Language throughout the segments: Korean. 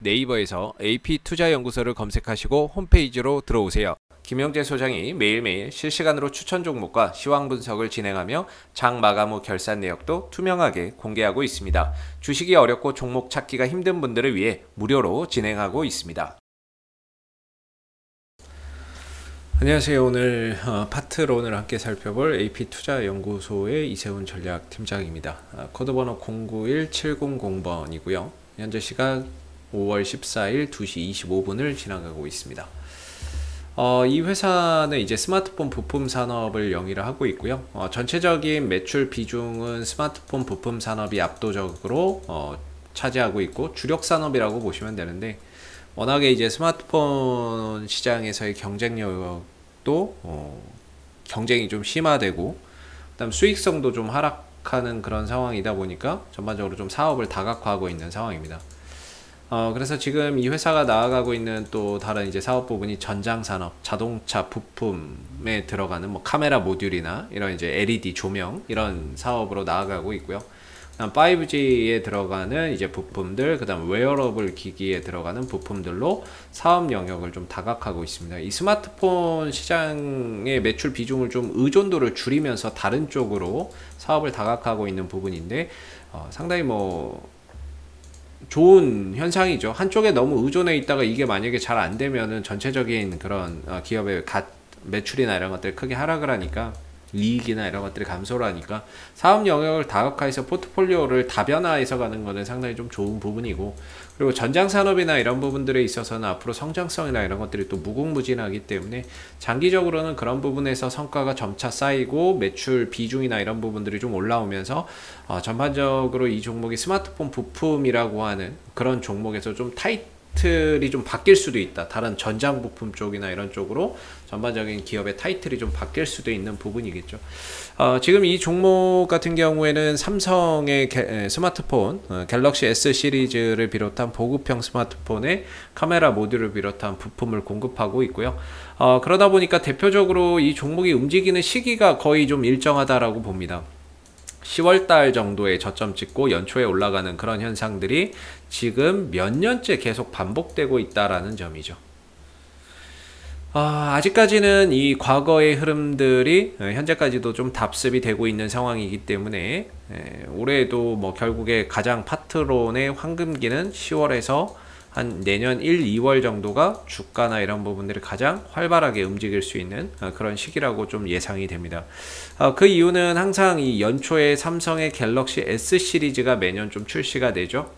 네이버에서 AP투자연구소를 검색하시고 홈페이지로 들어오세요. 김영재 소장이 매일매일 실시간으로 추천 종목과 시황 분석을 진행하며 장 마감 후 결산 내역도 투명하게 공개하고 있습니다. 주식이 어렵고 종목 찾기가 힘든 분들을 위해 무료로 진행하고 있습니다. 안녕하세요. 오늘 파트론을 함께 살펴볼 AP투자연구소의 이세훈 전략팀장입니다. 코드번호 091700번이고요. 현재 시각 5월 14일 2시 25분을 지나가고 있습니다. 이 회사는 이제 스마트폰 부품 산업을 영위를 하고 있고요. 전체적인 매출 비중은 스마트폰 부품 산업이 압도적으로 차지하고 있고 주력 산업이라고 보시면 되는데, 워낙에 이제 스마트폰 시장에서의 경쟁력도 경쟁이 좀 심화되고, 그다음 수익성도 좀 하락하는 그런 상황이다 보니까 전반적으로 좀 사업을 다각화하고 있는 상황입니다. 그래서 지금 이 회사가 나아가고 있는 또 다른 이제 사업 부분이 전장산업, 자동차 부품에 들어가는 뭐 카메라 모듈이나 이런 이제 LED 조명 이런 사업으로 나아가고 있고요. 그다음 5G에 들어가는 이제 부품들, 그다음 웨어러블 기기에 들어가는 부품들로 사업 영역을 좀 다각화하고 있습니다. 이 스마트폰 시장의 매출 비중을 좀 의존도를 줄이면서 다른 쪽으로 사업을 다각화하고 있는 부분인데, 상당히 뭐 좋은 현상이죠. 한쪽에 너무 의존해 있다가 이게 만약에 잘 안 되면은 전체적인 그런 기업의 매출이나 이런 것들이 크게 하락을 하니까, 이익이나 이런 것들이 감소를 하니까 사업 영역을 다각화해서 포트폴리오를 다변화해서 가는 것은 상당히 좀 좋은 부분이고, 그리고 전장산업이나 이런 부분들에 있어서는 앞으로 성장성이나 이런 것들이 또 무궁무진하기 때문에 장기적으로는 그런 부분에서 성과가 점차 쌓이고 매출 비중이나 이런 부분들이 좀 올라오면서 전반적으로 이 종목이 스마트폰 부품이라고 하는 그런 종목에서 좀 타이틀이 좀 바뀔 수도 있다. 다른 전장 부품 쪽이나 이런 쪽으로 전반적인 기업의 타이틀이 좀 바뀔 수도 있는 부분이겠죠. 지금 이 종목 같은 경우에는 삼성의 스마트폰 갤럭시 S 시리즈를 비롯한 보급형 스마트폰에 카메라 모듈을 비롯한 부품을 공급하고 있고요. 그러다 보니까 대표적으로 이 종목이 움직이는 시기가 거의 좀 일정하다라고 봅니다. 10월달 정도에 저점 찍고 연초에 올라가는 그런 현상들이 지금 몇 년째 계속 반복되고 있다라는 점이죠. 아직까지는 이 과거의 흐름들이 현재까지도 좀 답습이 되고 있는 상황이기 때문에 올해도 뭐 결국에 가장 파트론의 황금기는 10월에서 한 내년 1, 2월 정도가 주가나 이런 부분들이 가장 활발하게 움직일 수 있는 그런 시기라고 좀 예상이 됩니다. 그 이유는 항상 이 연초에 삼성의 갤럭시 S 시리즈가 매년 좀 출시가 되죠.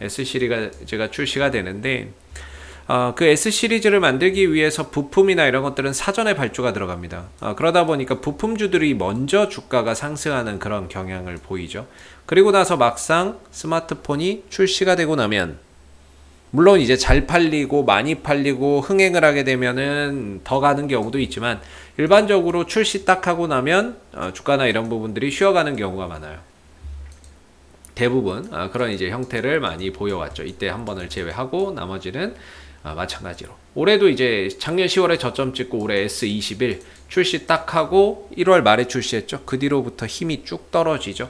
S 시리즈가 출시가 되는데, 그 S 시리즈를 만들기 위해서 부품이나 이런 것들은 사전에 발주가 들어갑니다. 그러다 보니까 부품주들이 먼저 주가가 상승하는 그런 경향을 보이죠. 그리고 나서 막상 스마트폰이 출시가 되고 나면, 물론 이제 잘 팔리고 많이 팔리고 흥행을 하게 되면은 더 가는 경우도 있지만, 일반적으로 출시 딱 하고 나면 주가나 이런 부분들이 쉬어가는 경우가 많아요. 대부분 그런 이제 형태를 많이 보여왔죠. 이때 한 번을 제외하고 나머지는 마찬가지로. 올해도 이제 작년 10월에 저점 찍고 올해 S21 출시 딱 하고 1월 말에 출시했죠. 그 뒤로부터 힘이 쭉 떨어지죠.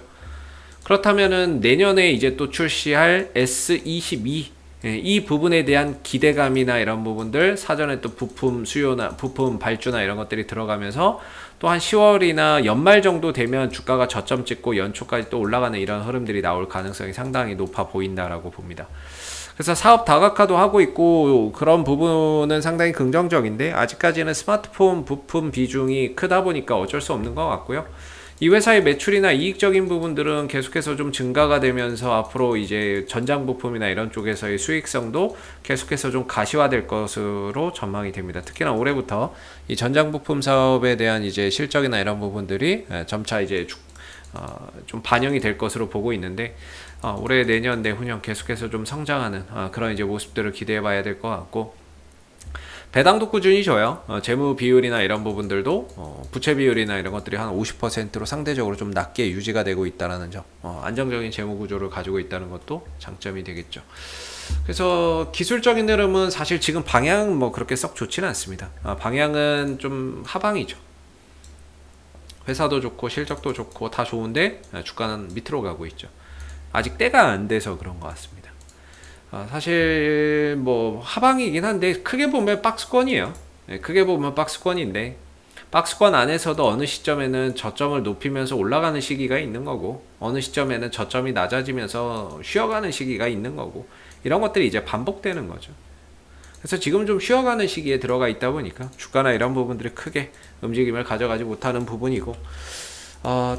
그렇다면은 내년에 이제 또 출시할 S22, 이 부분에 대한 기대감이나 이런 부분들, 사전에 또 부품 수요나 부품 발주나 이런 것들이 들어가면서 또 한 10월이나 연말 정도 되면 주가가 저점 찍고 연초까지 또 올라가는 이런 흐름들이 나올 가능성이 상당히 높아 보인다라고 봅니다. 그래서 사업 다각화도 하고 있고 그런 부분은 상당히 긍정적인데, 아직까지는 스마트폰 부품 비중이 크다 보니까 어쩔 수 없는 것 같고요. 이 회사의 매출이나 이익적인 부분들은 계속해서 좀 증가가 되면서 앞으로 이제 전장 부품이나 이런 쪽에서의 수익성도 계속해서 좀 가시화될 것으로 전망이 됩니다. 특히나 올해부터 이 전장 부품 사업에 대한 이제 실적이나 이런 부분들이 점차 이제 좀 반영이 될 것으로 보고 있는데, 올해 내년 내후년 계속해서 좀 성장하는 그런 이제 모습들을 기대해 봐야 될 것 같고, 배당도 꾸준히 줘요. 재무 비율이나 이런 부분들도 부채 비율이나 이런 것들이 한 50%로 상대적으로 좀 낮게 유지가 되고 있다는 점, 안정적인 재무 구조를 가지고 있다는 것도 장점이 되겠죠. 그래서 기술적인 흐름은 사실 지금 방향은 뭐 그렇게 썩 좋지는 않습니다. 방향은 좀 하방이죠. 회사도 좋고 실적도 좋고 다 좋은데 주가는 밑으로 가고 있죠. 아직 때가 안 돼서 그런 것 같습니다. 사실 뭐 하방이긴 한데 크게 보면 박스권이에요. 예, 크게 보면 박스권인데 박스권 안에서도 어느 시점에는 저점을 높이면서 올라가는 시기가 있는 거고 어느 시점에는 저점이 낮아지면서 쉬어가는 시기가 있는 거고 이런 것들이 이제 반복되는 거죠. 그래서 지금 좀 쉬어가는 시기에 들어가 있다 보니까 주가나 이런 부분들이 크게 움직임을 가져가지 못하는 부분이고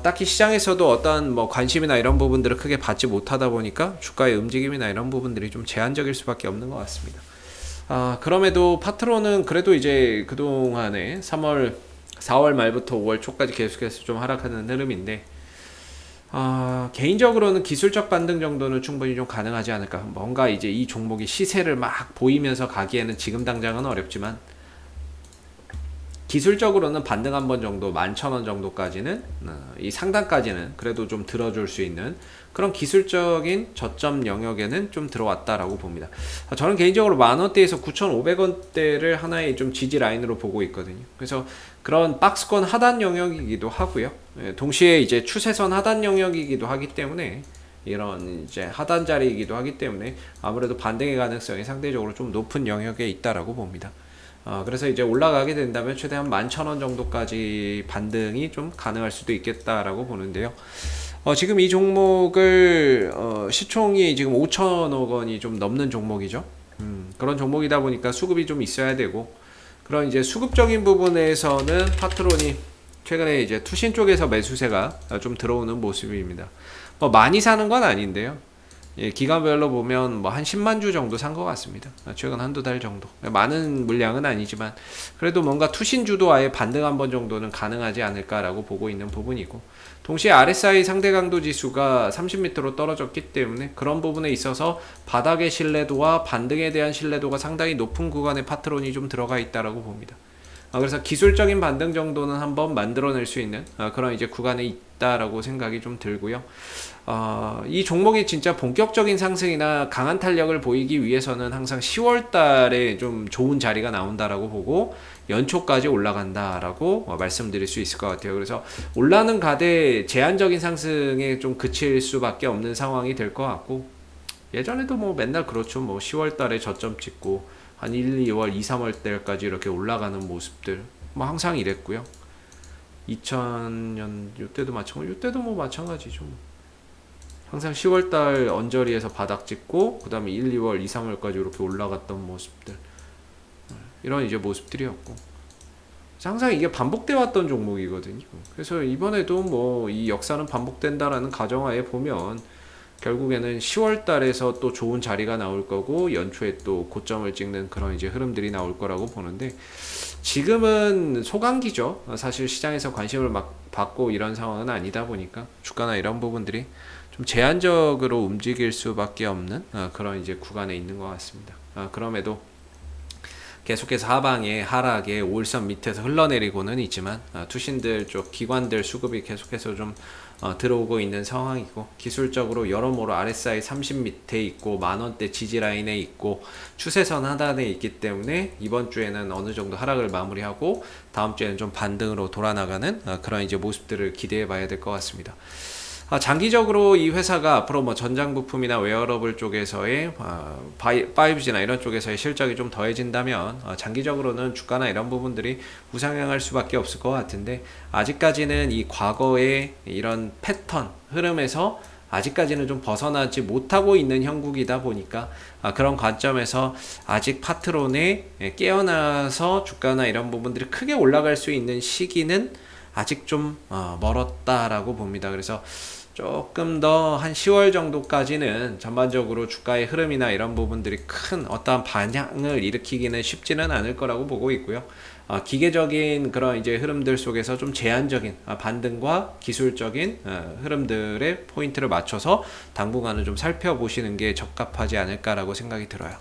딱히 시장에서도 어떤 뭐 관심이나 이런 부분들을 크게 받지 못하다 보니까 주가의 움직임이나 이런 부분들이 좀 제한적일 수밖에 없는 것 같습니다. 그럼에도 파트론은 그래도 이제 그동안에 4월 말부터 5월 초까지 계속해서 좀 하락하는 흐름인데 개인적으로는 기술적 반등 정도는 충분히 좀 가능하지 않을까. 뭔가 이제 이 종목이 시세를 막 보이면서 가기에는 지금 당장은 어렵지만 기술적으로는 반등 한 번 정도 11,000원 정도까지는 이 상단까지는 그래도 좀 들어줄 수 있는 그런 기술적인 저점 영역에는 좀 들어왔다라고 봅니다. 저는 개인적으로 만원대에서 9,500원대를 하나의 좀 지지 라인으로 보고 있거든요. 그래서 그런 박스권 하단 영역이기도 하고요. 동시에 이제 추세선 하단 영역이기도 하기 때문에 이런 이제 하단 자리이기도 하기 때문에 아무래도 반등의 가능성이 상대적으로 좀 높은 영역에 있다라고 봅니다. 그래서 이제 올라가게 된다면 최대한 11,000원 정도까지 반등이 좀 가능할 수도 있겠다라고 보는데요. 지금 이 종목을 시총이 지금 5천억 원이 좀 넘는 종목이죠. 그런 종목이다 보니까 수급이 좀 있어야 되고 그런 이제 수급적인 부분에서는 파트론이 최근에 이제 투신 쪽에서 매수세가 좀 들어오는 모습입니다. 많이 사는 건 아닌데요. 예, 기간별로 보면 뭐 한 10만 주 정도 산 것 같습니다. 최근 한두 달 정도. 많은 물량은 아니지만 그래도 뭔가 투신주도 아예 반등 한 번 정도는 가능하지 않을까라고 보고 있는 부분이고 동시에 RSI 상대 강도 지수가 30m로 떨어졌기 때문에 그런 부분에 있어서 바닥의 신뢰도와 반등에 대한 신뢰도가 상당히 높은 구간의 파트론이 좀 들어가 있다라고 봅니다. 그래서 기술적인 반등 정도는 한번 만들어낼 수 있는 그런 이제 구간에 있다라고 생각이 좀 들고요. 이 종목이 진짜 본격적인 상승이나 강한 탄력을 보이기 위해서는 항상 10월 달에 좀 좋은 자리가 나온다라고 보고 연초까지 올라간다라고 말씀드릴 수 있을 것 같아요. 그래서 올라는 가되 제한적인 상승에 좀 그칠 수밖에 없는 상황이 될 것 같고 예전에도 뭐 맨날 그렇죠. 뭐 10월 달에 저점 찍고 한 1, 2월, 2, 3월 때까지 이렇게 올라가는 모습들 뭐 항상 이랬고요. 2000년 이때도 마찬가지, 이때도 뭐 마찬가지죠. 항상 10월달 언저리에서 바닥 찍고 그 다음에 1, 2월, 2, 3월까지 이렇게 올라갔던 모습들 이런 이제 모습들이었고 항상 이게 반복돼 왔던 종목이거든요. 그래서 이번에도 뭐 이 역사는 반복된다라는 가정하에 보면 결국에는 10월달에서 또 좋은 자리가 나올 거고 연초에 또 고점을 찍는 그런 이제 흐름들이 나올 거라고 보는데 지금은 소강기죠. 사실 시장에서 관심을 막 받고 이런 상황은 아니다 보니까 주가나 이런 부분들이 좀 제한적으로 움직일 수밖에 없는 그런 이제 구간에 있는 것 같습니다. 그럼에도 계속해서 하방에 하락에 5일선 밑에서 흘러내리고는 있지만 투신들 쪽 기관들 수급이 계속해서 좀 들어오고 있는 상황이고 기술적으로 여러모로 RSI 30 밑에 있고 만원대 지지라인에 있고 추세선 하단에 있기 때문에 이번 주에는 어느 정도 하락을 마무리하고 다음 주에는 좀 반등으로 돌아나가는 그런 이제 모습들을 기대해 봐야 될 것 같습니다. 장기적으로 이 회사가 앞으로 뭐 전장부품이나 웨어러블 쪽에서의 5G나 이런 쪽에서의 실적이 좀 더해진다면 장기적으로는 주가나 이런 부분들이 우상향할 수밖에 없을 것 같은데 아직까지는 이 과거의 이런 패턴 흐름에서 아직까지는 좀 벗어나지 못하고 있는 형국이다 보니까 그런 관점에서 아직 파트론에 깨어나서 주가나 이런 부분들이 크게 올라갈 수 있는 시기는 아직 좀 멀었다라고 봅니다. 그래서 조금 더 한 10월 정도까지는 전반적으로 주가의 흐름이나 이런 부분들이 큰 어떠한 반향을 일으키기는 쉽지는 않을 거라고 보고 있고요. 기계적인 그런 이제 흐름들 속에서 좀 제한적인 반등과 기술적인 흐름들의 포인트를 맞춰서 당분간은 좀 살펴보시는 게 적합하지 않을까라고 생각이 들어요.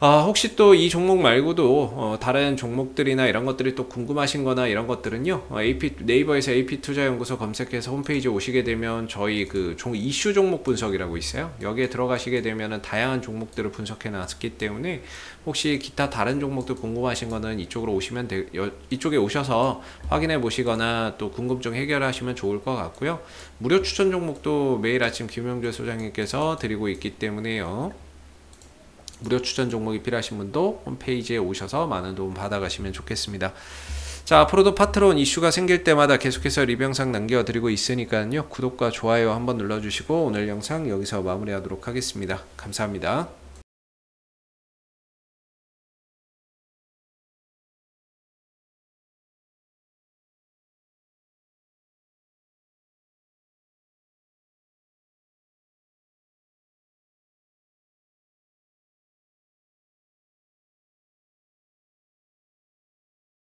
혹시 또 이 종목 말고도 다른 종목들이나 이런 것들이 또 궁금하신 거나 이런 것들은요 네이버에서 AP투자연구소 검색해서 홈페이지에 오시게 되면 저희 그 이슈 종목 분석이라고 있어요. 여기에 들어가시게 되면은 다양한 종목들을 분석해 놨기 때문에 혹시 기타 다른 종목들 궁금하신 거는 이쪽으로 오시면 이쪽에 오셔서 확인해 보시거나 또 궁금증 해결하시면 좋을 것 같고요. 무료 추천 종목도 매일 아침 김용재 소장님께서 드리고 있기 때문에요. 무료 추천 종목이 필요하신 분도 홈페이지에 오셔서 많은 도움 받아가시면 좋겠습니다. 자, 앞으로도 파트론 이슈가 생길 때마다 계속해서 리뷰 영상 남겨드리고 있으니까요. 구독과 좋아요 한번 눌러주시고 오늘 영상 여기서 마무리하도록 하겠습니다. 감사합니다.